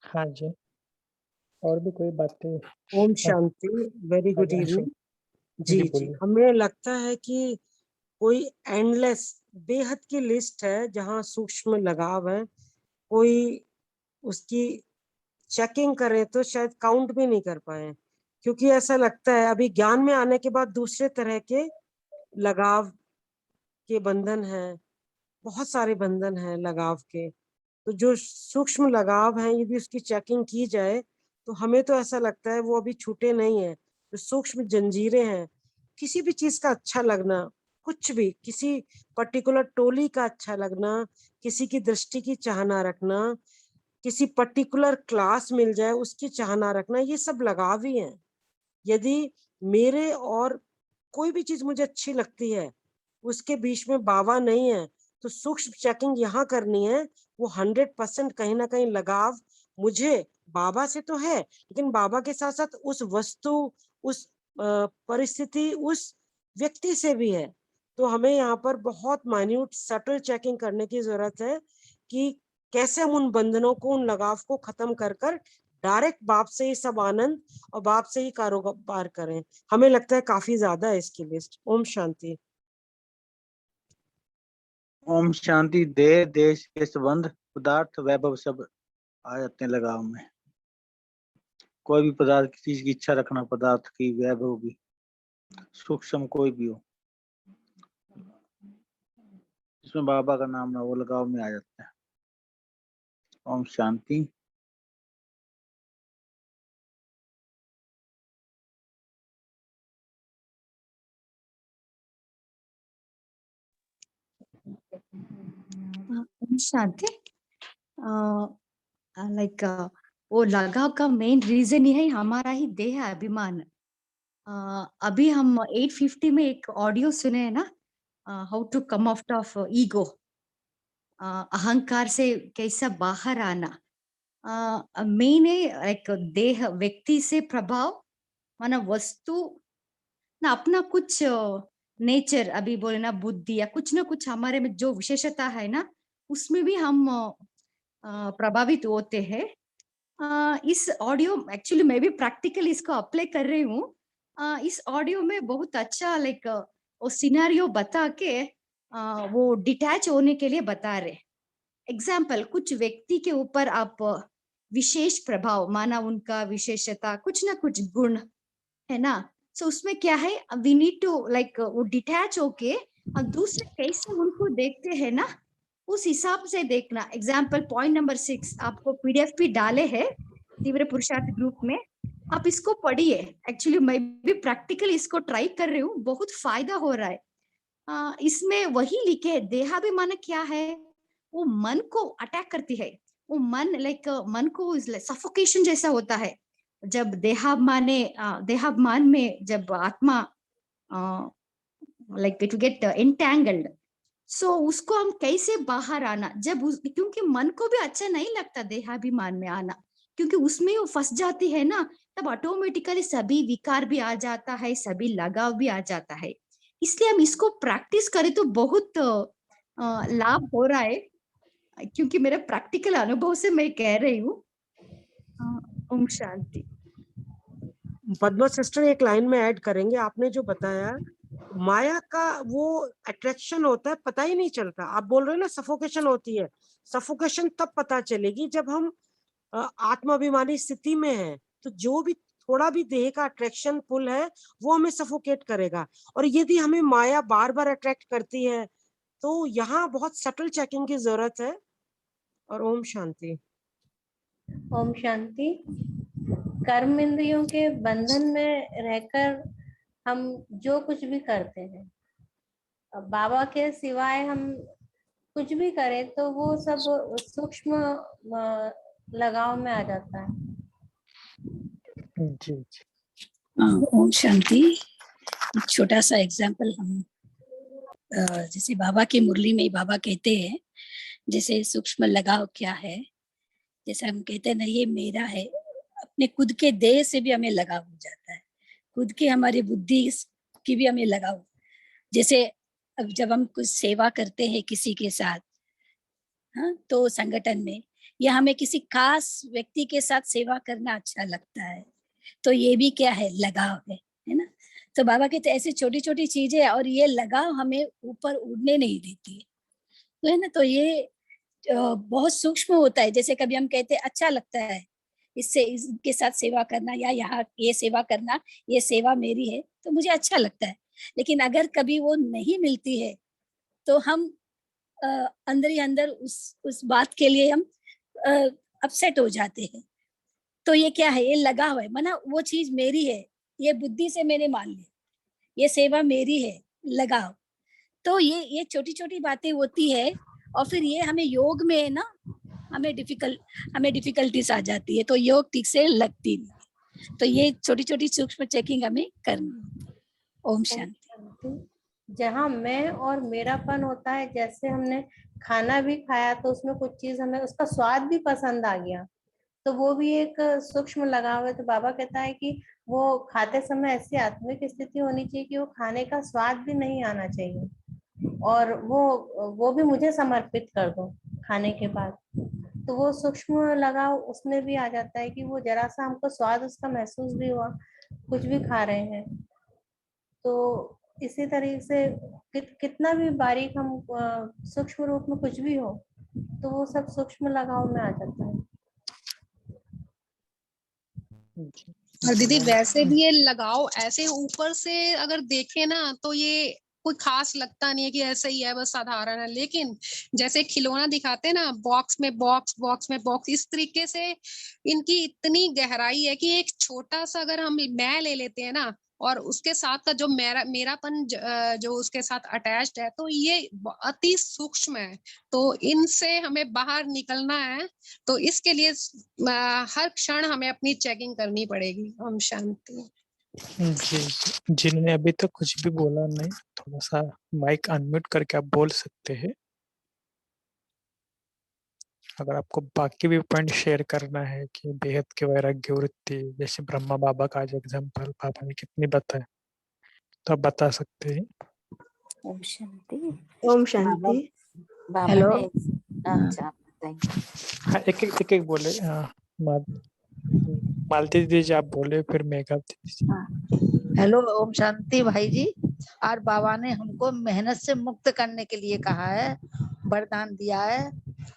हाँ जी, और भी कोई बातें? Om Shanti. Very good evening. जी जी, बोलिए। हमें लगता है कि कोई एंडलेस बेहद की लिस्ट है जहाँ सूक्ष्म लगाव है। कोई उसकी चेकिंग करे तो शायद काउंट भी नहीं कर पाए, क्योंकि ऐसा लगता है अभी ज्ञान में आने के बाद दूसरे तरह के लगाव के बंधन हैं, बहुत सारे बंधन हैं लगाव के। तो जो सूक्ष्म लगाव हैं, यदि उसकी चेकिंग की जाए तो हमें तो ऐसा लगता है वो अभी छूटे नहीं है। जो सूक्ष्म जंजीरें हैं, किसी भी चीज का अच्छा लगना, कुछ भी, किसी पर्टिकुलर टोली का अच्छा लगना, किसी की दृष्टि की चाहना रखना, किसी पर्टिकुलर क्लास मिल जाए उसकी चाहना रखना, ये सब लगाव ही है। यदि मेरे और कोई भी चीज मुझे अच्छी लगती है, उसके बीच में बाबा नहीं है, तो सूक्ष्म चेकिंग यहाँ करनी है। वो 100% कहीं ना कहीं लगाव मुझे बाबा से तो है, लेकिन बाबा के साथ साथ उस वस्तु, उस परिस्थिति, उस व्यक्ति से भी है। तो हमें यहाँ पर बहुत माइन्यूट सटल चेकिंग करने की जरूरत है कि कैसे हम उन बंधनों को, उन लगाव को खत्म कर कर डायरेक्ट बाप से ही सब आनंद और बाप से ही कारोबार करें। हमें लगता है काफी ज्यादा है इसकी लिस्ट। ओम शांति। ओम शांति। देह देश के संबंध, पदार्थ, वैभव सब आ जाते हैं लगाव में। कोई भी पदार्थ की चीज की इच्छा रखना, पदार्थ की, वैभव की, सूक्ष्म कोई भी हो, जिसमें बाबा का नाम ना, वो लगाव में आ जाता है। ओम शांति। ओम शांति। लाइक वो लगाव का मेन रीजन ही है हमारा ही देह अभिमान। अभी हम 850 में एक ऑडियो सुने हैं ना, how to come out of ego, अहंकार से कैसा बाहर आना। मेन है लाइक देह व्यक्ति से प्रभाव, माना वस्तु ना अपना कुछ नेचर अभी बोले ना बुद्धि या कुछ ना कुछ हमारे में जो विशेषता है ना उसमें भी हम प्रभावित होते हैं। इस ऑडियो एक्चुअली मैं भी प्रैक्टिकली इसको अप्लाई कर रही हूँ। इस ऑडियो में बहुत अच्छा लाइक वो सिनेरियो बता के वो डिटैच होने के लिए बता रहे। एग्जाम्पल कुछ व्यक्ति के ऊपर आप विशेष प्रभाव माना उनका विशेषता कुछ ना कुछ गुण है ना। सो उसमें क्या है वी नीड टू लाइक वो डिटैच होके और दूसरे कैसे उनको देखते हैं ना उस हिसाब से देखना। एग्जाम्पल पॉइंट नंबर 6 आपको पीडीएफ भी डाले हैं तीव्र पुरुषार्थ ग्रुप में, आप इसको पढ़िए। एक्चुअली मैं भी प्रैक्टिकल इसको ट्राई कर रही हूँ, बहुत फायदा हो रहा है। इसमें वही लिखे देहाभिमान क्या है, वो मन को अटैक करती है। वो मन लाइक मन को सफोकेशन जैसा होता है जब देहाभिमान में जब आत्मा लाइक इट गेट एंटैंगल्ड। सो उसको हम कैसे बाहर आना क्योंकि मन को भी अच्छा नहीं लगता देहाभिमान में आना, क्योंकि उसमें वो फंस जाती है ना, तब ऑटोमेटिकली सभी विकार भी आ जाता है, सभी लगाव भी आ जाता है। इसलिए हम इसको प्रैक्टिस करें तो बहुत लाभ हो रहा है, क्योंकि मेरे प्रैक्टिकल अनुभव से मैं कह रही हूँ। ओम शांति। पद्मा सिस्टर एक लाइन में ऐड करेंगे, आपने जो बताया माया का वो अट्रैक्शन होता है, पता ही नहीं चलता। आप बोल रहे हो ना सफोकेशन होती है, सफोकेशन तब पता चलेगी जब हम आत्माभिमानी स्थिति में है। तो जो भी थोड़ा भी देह का अट्रैक्शन पुल है वो हमें सफोकेट करेगा। और यदि हमें माया बार बार अट्रैक्ट करती है तो यहाँ बहुत सटल चेकिंग की जरूरत है। और ओम शांति। ओम शांति। कर्म इंद्रियों के बंधन में रहकर हम जो कुछ भी करते हैं, अब बाबा के सिवाय हम कुछ भी करें तो वो सब सूक्ष्म लगाव में आ जाता है। जी जी। ओम शांति। एक छोटा सा एग्जाम्पल हम जैसे बाबा की मुरली में बाबा कहते हैं जैसे सूक्ष्म लगाव क्या है, जैसे हम कहते हैं ना ये मेरा है, अपने खुद के देह से भी हमें लगाव हो जाता है, खुद की हमारी बुद्धि की भी हमें लगाव। जैसे अब जब हम कुछ सेवा करते हैं किसी के साथ, हाँ, तो संगठन में या हमें किसी खास व्यक्ति के साथ सेवा करना अच्छा लगता है, तो ये भी क्या है, लगाव है ना। तो बाबा कहते ऐसी छोटी छोटी चीजें और ये लगाव हमें ऊपर उड़ने नहीं देती है, तो है ना। तो ये बहुत सूक्ष्म होता है। जैसे कभी हम कहते हैं अच्छा लगता है इससे इसके साथ सेवा करना या यहाँ ये सेवा करना, ये सेवा मेरी है तो मुझे अच्छा लगता है। लेकिन अगर कभी वो नहीं मिलती है तो हम अंदर ही अंदर उस बात के लिए हम अपसेट हो जाते हैं। तो ये क्या है, ये लगाव है, माना वो चीज मेरी है, ये बुद्धि से मैंने मान लिया, ये सेवा मेरी है, लगाव। तो ये छोटी छोटी बातें होती है और फिर ये हमें योग में है ना, हमें डिफिकल्टीज आ जाती है, तो योग ठीक से लगती नहीं। तो ये छोटी छोटी सूक्ष्म चेकिंग हमें करनी। ओम शांति। जहाँ मैं और मेरापन होता है, जैसे हमने खाना भी खाया तो उसमें कुछ चीज हमें उसका स्वाद भी पसंद आ गया, तो वो भी एक सूक्ष्म लगाव है। तो बाबा कहता है कि वो खाते समय ऐसी आत्मिक स्थिति होनी चाहिए कि वो खाने का स्वाद भी नहीं आना चाहिए और वो भी मुझे समर्पित कर दो खाने के बाद। तो वो सूक्ष्म लगाव उसमें भी आ जाता है कि वो जरा सा हमको स्वाद उसका महसूस भी हुआ, कुछ भी खा रहे हैं। तो इसी तरीके से कितना भी बारीक हम सूक्ष्म रूप में कुछ भी हो तो वो सब सूक्ष्म लगाव में आ जाता है। और दीदी वैसे भी ये लगाव ऐसे ऊपर से अगर देखे ना तो ये कोई खास लगता नहीं है कि ऐसा ही है, बस साधारण है। लेकिन जैसे खिलौना दिखाते हैं ना, बॉक्स में बॉक्स, बॉक्स में बॉक्स, इस तरीके से इनकी इतनी गहराई है कि एक छोटा सा अगर हम मैं ले लेते हैं ना और उसके साथ का जो मेरापन जो उसके साथ अटैच्ड है, तो ये अति सूक्ष्म है। तो इनसे हमें बाहर निकलना है, तो इसके लिए हर क्षण हमें अपनी चेकिंग करनी पड़ेगी। ओम शांति। जी, जिन्होंने अभी तक कुछ भी बोला नहीं, थोड़ा सा माइक अनम्यूट करके आप बोल सकते हैं। अगर आपको बाकी भी पॉइंट शेयर करना है कि बेहद के वैराग्य वृत्ति, जैसे ब्रह्मा बाबा का आज एग्जाम्पल बाबा ने कितनी बताया, तो आप बता सकते हैं। ओम शांति। ओम बाबा शांति। बाबा हेलो। ने अच्छा बताइए। हाँ, एक बोले। मालती दीदी जी आप बोले, फिर मेघा दीदी जी। हेलो ओम शांति भाई जी। आज बाबा ने हमको मेहनत से मुक्त करने के लिए कहा है, वरदान दिया है।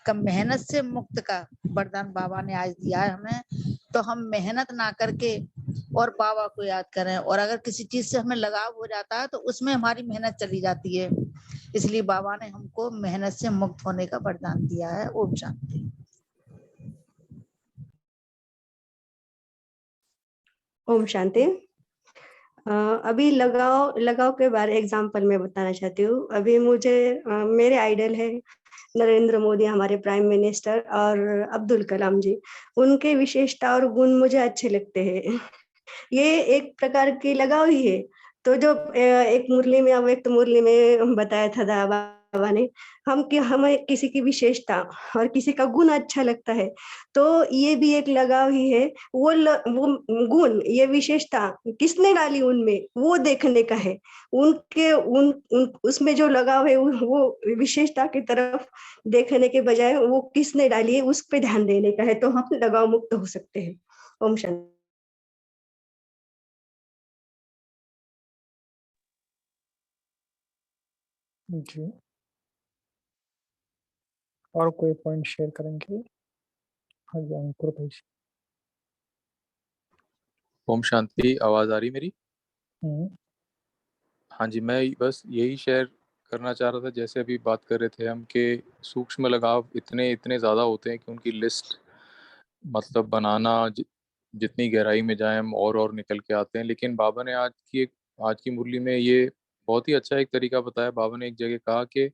कम मेहनत से मुक्त का वरदान बाबा ने आज दिया है हमें। तो हम मेहनत ना करके और बाबा को याद करें, और अगर किसी चीज से हमें लगाव हो जाता है तो उसमें हमारी मेहनत चली जाती है। इसलिए बाबा ने हमको मेहनत से मुक्त होने का वरदान दिया है। ओम शांति। ओम शांति। अभी लगाव के बारे एग्जाम्पल में बताना चाहती हूँ। अभी मुझे मेरे आइडल है नरेंद्र मोदी, हमारे प्राइम मिनिस्टर, और अब्दुल कलाम जी। उनके विशेषता और गुण मुझे अच्छे लगते हैं। ये एक प्रकार की लगाव ही है। तो जो एक मुरली में, अव्यक्त मुरली में बताया था बाबा ने, हमें किसी की विशेषता और किसी का गुण अच्छा लगता है, तो ये भी एक लगाव ही है। वो गुण, ये विशेषता किसने डाली उनमें, वो देखने का है। उनके उसमें जो लगाव है वो विशेषता की तरफ देखने के बजाय वो किसने डाली है उस पे ध्यान देने का है, तो हम लगाव मुक्त हो सकते हैं। ओम शांति। जी, और कोई पॉइंट शेयर करेंगे? हाँ जी, अंकुर भाई जी। ओम शांति। आवाज आ रही मेरी? हाँ जी, मैं बस यही शेयर करना चाह रहा था, जैसे अभी बात कर रहे थे हम कि सूक्ष्म लगाव इतने ज़्यादा होते हैं कि उनकी लिस्ट मतलब बनाना जितनी गहराई में जाए हम और निकल के आते हैं। लेकिन बाबा ने आज की मुरली में ये बहुत ही अच्छा एक तरीका बताया। बाबा ने एक जगह कहा कि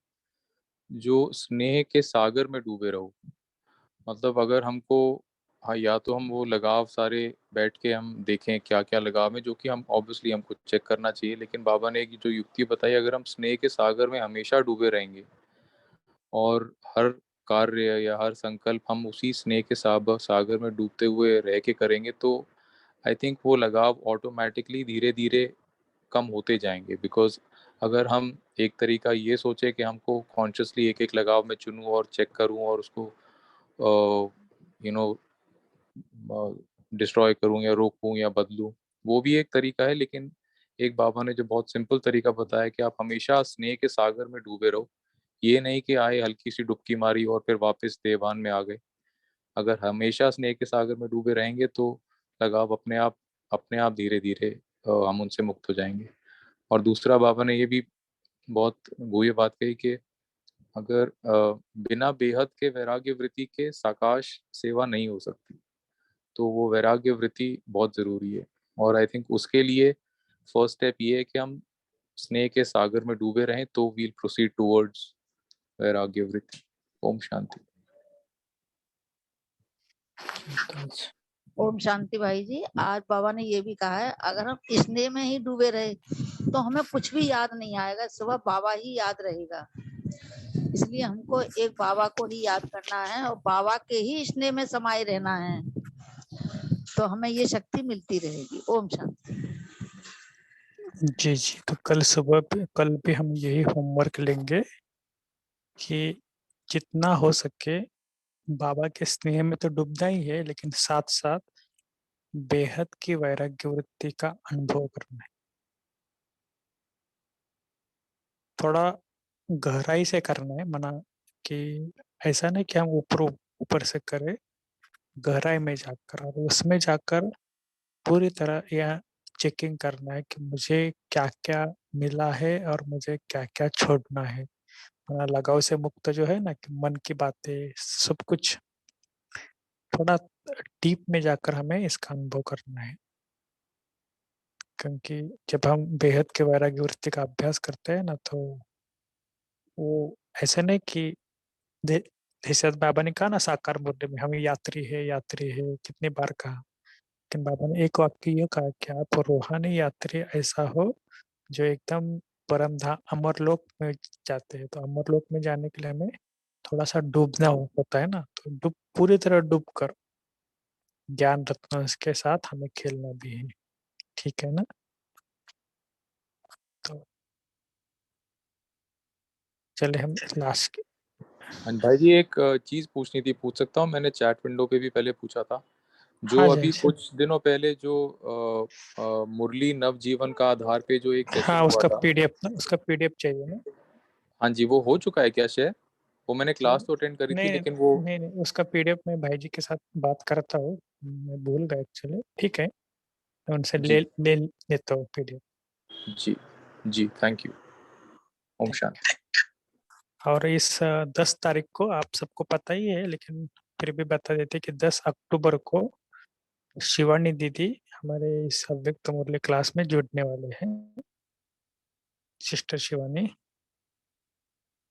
जो स्नेह के सागर में डूबे रहो, मतलब अगर हमको, हाँ, या तो हम वो लगाव सारे बैठ के हम देखें क्या क्या लगाव है, जो कि हम ऑब्वियसली हमको चेक करना चाहिए। लेकिन बाबा ने एक जो युक्ति बताई, अगर हम स्नेह के सागर में हमेशा डूबे रहेंगे और हर कार्य या हर संकल्प हम उसी स्नेह के सागर में डूबते हुए रह के करेंगे, तो आई थिंक वो लगाव ऑटोमेटिकली धीरे धीरे कम होते जाएंगे। बिकॉज अगर हम एक तरीका ये सोचे कि हमको कॉन्शियसली एक एक लगाव में चुनूं और चेक करूं और उसको यू नो डिस्ट्रॉय करूं या रोकूं या बदलूं, वो भी एक तरीका है। लेकिन एक बाबा ने जो बहुत सिंपल तरीका बताया कि आप हमेशा स्नेह के सागर में डूबे रहो। ये नहीं कि आए हल्की सी डुबकी मारी और फिर वापस देवान में आ गए। अगर हमेशा स्नेह के सागर में डूबे रहेंगे तो लगाव अपने आप धीरे धीरे हम उनसे मुक्त हो जाएंगे। और दूसरा, बाबा ने ये भी बहुत गुह्य बात कही कि अगर बिना बेहद के वैराग्य वृत्ति के साकाश सेवा नहीं हो सकती, तो वो वैराग्य वृत्ति बहुत ज़रूरी है। और आई थिंक उसके लिए फर्स्ट स्टेप ये है कि हम स्नेह के सागर में डूबे रहें, तो वील प्रोसीड टुवर्ड्स वैराग्य वृत्ति। ओम शांति। ओम शांति भाई जी। आज बाबा ने ये भी कहा है, अगर हम स्नेह में ही डूबे रहे तो हमें कुछ भी याद नहीं आएगा, सुबह बाबा ही याद रहेगा। इसलिए हमको एक बाबा को ही याद करना है और बाबा के ही स्नेह में समाये रहना है, तो हमें ये शक्ति मिलती रहेगी। ओम शांति। जी जी, तो कल भी हम यही होमवर्क लेंगे कि जितना हो सके बाबा के स्नेह में तो डूबना ही है, लेकिन साथ साथ बेहद की वैराग्य वृत्ति का अनुभव करना है। थोड़ा गहराई से करना है, मना कि ऐसा नहीं कि हम ऊपर से करें, गहराई में जाकर और उसमें जाकर पूरी तरह यह चेकिंग करना है कि मुझे क्या क्या मिला है और मुझे क्या क्या छोड़ना है। लगाव से मुक्त जो है ना, कि मन की बातें सब कुछ थोड़ा डीप में जाकर हमें इसका अनुभव करना है। क्योंकि जब हम बेहद के वैराग्य वृत्ति का अभ्यास करते हैं ना, तो वो ऐसे नहीं कि जैसे बाबा ने कहा ना साकार मुद्दे में, हम यात्री है कितनी बार कहा, लेकिन बाबा ने एक वाक्य ये कहा कि आप रूहानी यात्री ऐसा हो जो एकदम परम धाम अमरलोक में जाते हैं। तो अमरलोक में जाने के लिए हमें थोड़ा सा डूबना होता है ना, तो पूरी तरह डूब कर ज्ञान रत्नों के साथ हमें खेलना भी है। ठीक है ना? चले हम लास्ट हाँ भाई जी, एक चीज पूछनी थी, पूछ सकता हूँ? मैंने चैट विंडो पे भी पहले पूछा था। जो हाँ अभी जय कुछ दिनों पहले जो मुरली नवजीवन का आधार पे जो एक सेशन हाँ हुआ उसका था, पीडीएफ चाहिए ना। हाँ जी, वो हो चुका है क्या शेयर? वो मैंने क्लास तो अटेंड करी थी, नहीं लेकिन वो नहीं नहीं उसका पीडीएफ मैं भाई जी के साथ बात करता हूँ, मैं भूल गया एक्चुअली। ठीक है, मैं उनसे जी ले लेता हूँ पीडीएफ। जी जी, थैंक यू। ओम शांति। और इस 10 तारीख को आप सबको पता ही है, लेकिन फिर भी बता देते कि 10 अक्टूबर को शिवानी दीदी हमारे इस अव्यक्त मुरली क्लास में जुड़ने वाले हैं, सिस्टर शिवानी।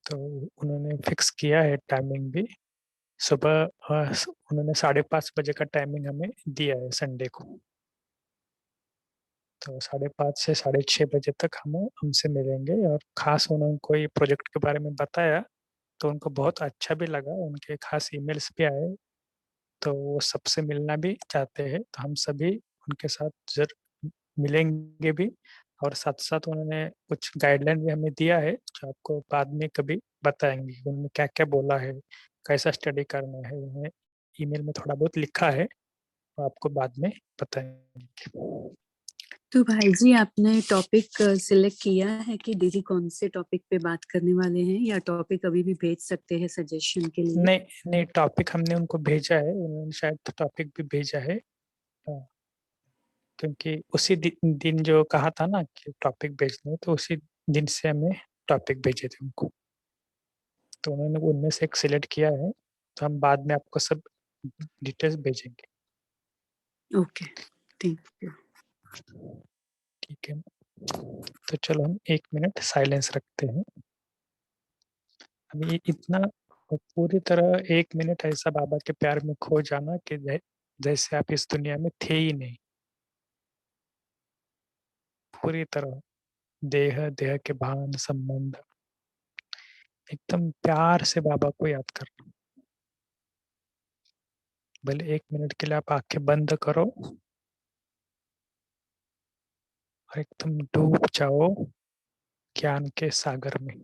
तो उन्होंने फिक्स किया है टाइमिंग भी। सुबह उन्होंने 5:30 बजे का टाइमिंग हमें दिया है संडे को। तो 5:30 से 6:30 बजे तक हम हमसे मिलेंगे। और खास उन्होंने कोई प्रोजेक्ट के बारे में बताया तो उनको बहुत अच्छा भी लगा, उनके खास ईमेल्स भी आए, तो वो सबसे मिलना भी चाहते हैं। तो हम सभी उनके साथ जरूर मिलेंगे भी। और साथ साथ उन्होंने कुछ गाइडलाइन भी हमें दिया है, जो आपको बाद में कभी बताएंगे। उन्होंने क्या क्या बोला है, कैसा स्टडी करना है, उन्होंने ईमेल में थोड़ा बहुत लिखा है, तो आपको बाद में बताएंगे। तो भाई जी आपने टॉपिक सिलेक्ट किया है कि दीदी कौन से टॉपिक पे बात करने वाले हैं, या टॉपिक अभी भी भेज सकते हैं सजेशन के लिए? नहीं नहीं, टॉपिक हमने उनको भेजा है, उन्होंने शायद टॉपिक भी भेजा है। हाँ, क्योंकि उसी दिन जो कहा था ना कि टॉपिक भेजने, तो उसी दिन से हमें टॉपिक भेजे थे उनको। तो उन्होंने उनमें से एक सिलेक्ट किया है, तो हम बाद में आपको सब डिटेल्स भेजेंगे। Okay, thank you. ठीक है, तो चलो हम 1 मिनट साइलेंस रखते हैं। अभी इतना पूरी तरह 1 मिनट ऐसा बाबा के प्यार में खो जाना कि जैसे आप इस दुनिया में थे ही नहीं। पूरी तरह देह देह के भान संबंध, एकदम प्यार से बाबा को याद करना। भले 1 मिनट के लिए आप आंखें बंद करो और एकदम डूब जाओ ज्ञान के सागर में।